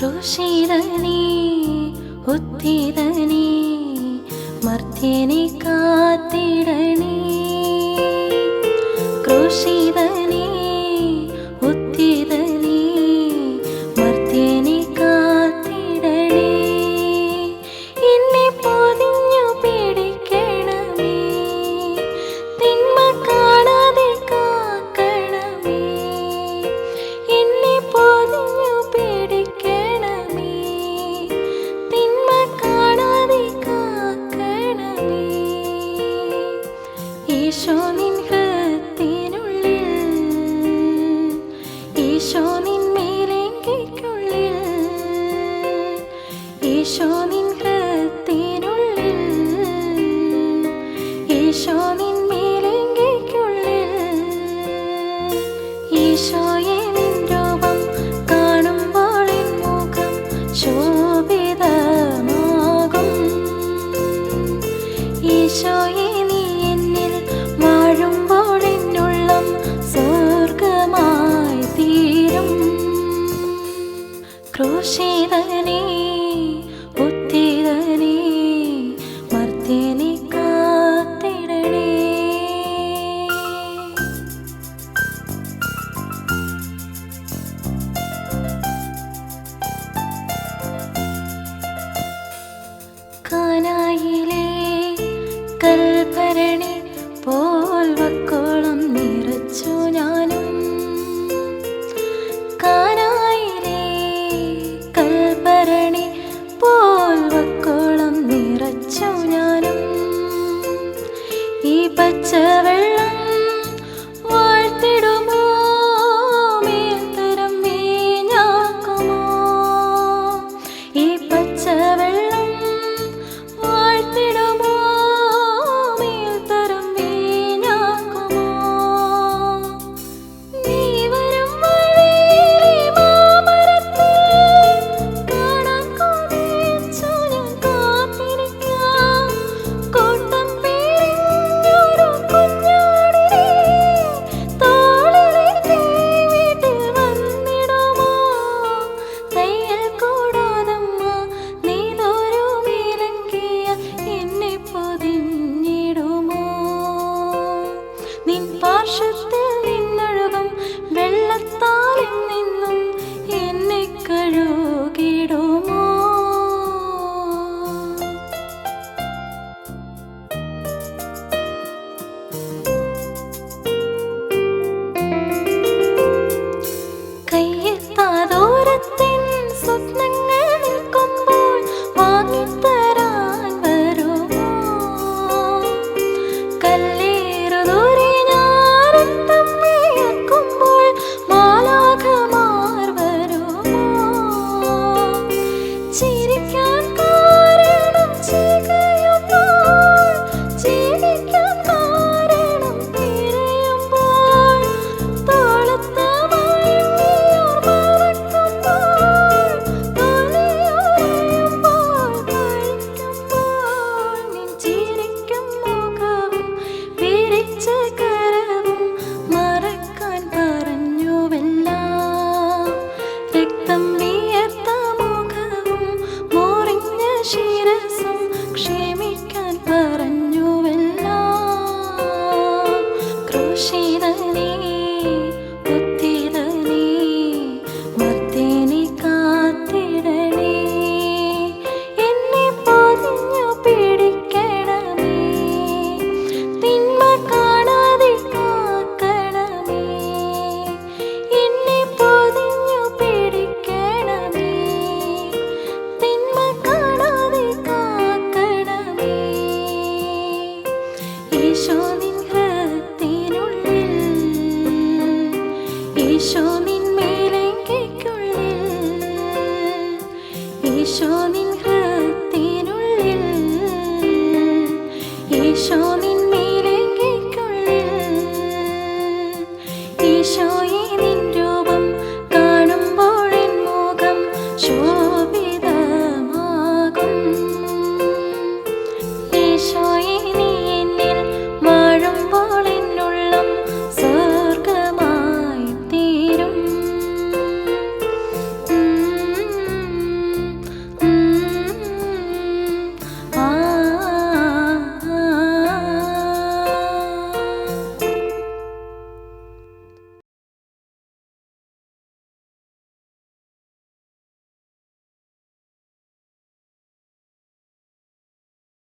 ക്രൂശിതനേ ഉത്ഥിതനേ മർത്യനെ കാത്തിടണേ. ക്രൂശിതനേ ഉത്ഥിതനേ മർത്യനെ കാത്തിടണേ. എന്നെ പൊതിഞ്ഞു പിടിക്കണമേ, തിന്മ കാണാതെ കാക്കണമേ. എന്നെ പൊതിഞ്ഞു പിടിക്കണമേ, തിന്മ കാണാതെ കാക്കണമേ. ഈശോ നിൻ ഹൃദയത്തിനുള്ളിൽ, ഈശോ നിൻ മേലങ്കിക്കുള്ളിൽ, ഈശോ നിൻ ഹൃദയത്തിനുള്ളിൽ, ഈശോ നിൻ മേലങ്കിക്കുള്ളിൽ. ഈശോയെ നിൻ രൂപം കാണുമ്പോൾ എൻ മുഖം ശോഭിതമാകും. ഈശോയെ നീ എന്നിൽ വാഴുമ്പോൾ എന്നുള്ളം സ്വർഗമായി തീരും. ക്രൂശിതനേ ഉത്ഥിതനേ മർത്യനെ കാത്തിടണേ. കാനായിലെ കൽഭരണി പോൽ വക്കോളം നിറച്ചു ഞാനും. കാനായിലെ കൽഭരണി പോൽ വക്കോളം നിറച്ചു ഞാനും. ഈ പച്ചവെള്ളം വാഴ്ത്തിടുമോ, മേൽത്തരം വീഞ്ഞാക്കുമോ. ഈ പച്ചവെള്ളം വാഴ്ത്തിടുമോ, മേൽത്തരം വീഞ്ഞാക്കുമോ. നീ വരും വഴിയിലെ മാമരത്തിൽ കാണാൻ കൊതിച്ചു ഞാൻ കാത്തിരിക്കാം. കൂട്ടം പിരിഞ്ഞൊരു കുഞ്ഞാടിനെ തോളിലേറ്റി വീട്ടിൽ വന്നിടുമോ. തയ്യൽ കൂടാതമ്മ നീതൊരു മേലങ്കിയ എന്നെ പൊതിഞ്ഞിടുമോ. നിൻ പാർശ്വത്തിൽ നിന്നൊഴുകും വെള്ളത്താലിൽ നിന്നും എന്നെ കഴുകിടുമോ. കയ്യെത്താ ദൂരത്തിൻ സ്വപ്നങ്ങൾ നിൽക്കുമ്പോൾ വാങ്ങിത്തരാൻ വരുമോ. കല്ലേറു ദൂരെ ഞാനെത്തും വിയർക്കുമ്പോൾ മാലാഖമാർ വരുമോ. ചിരിക്കാൻ കാരണം ചികയുമ്പോൾ, ചിരിക്കാൻ കാരണം തിരയുമ്പോൾ, തോളത്ത് മയങ്ങിയോർ മറക്കുമ്പോൾ, തൊലിയുറയുമ്പോൾ കഴിക്കുമ്പോൾ. നിൻ ചിരിക്കും മുഖവും വിരിച്ച കരവും മറക്കാൻ പറഞ്ഞുവെല്ലാം. രക്തം വിയർത്ത മുഖവും മുറിഞ്ഞ ശിരസും ക്ഷമിക്കാൻ പറഞ്ഞുവെല്ലാം. ക്രൂശിതനേ ഉത്ഥിതനേ മർത്യനെ കാത്തിടണേ. എന്നെ പൊതിഞ്ഞു പിടിക്കണമേ, തിന്മ കാണാതെ കാക്കണമേ. എന്നെ പൊതിഞ്ഞു പിടിക്കണമേ, തിന്മ കാണാതെ കാക്കണമേ. ഈശോ നിൻ ഹൃദയത്തിനുള്ളിൽ, ഈശോ നിൻ മേലങ്കിക്കുള്ളിൽ, ഈശോ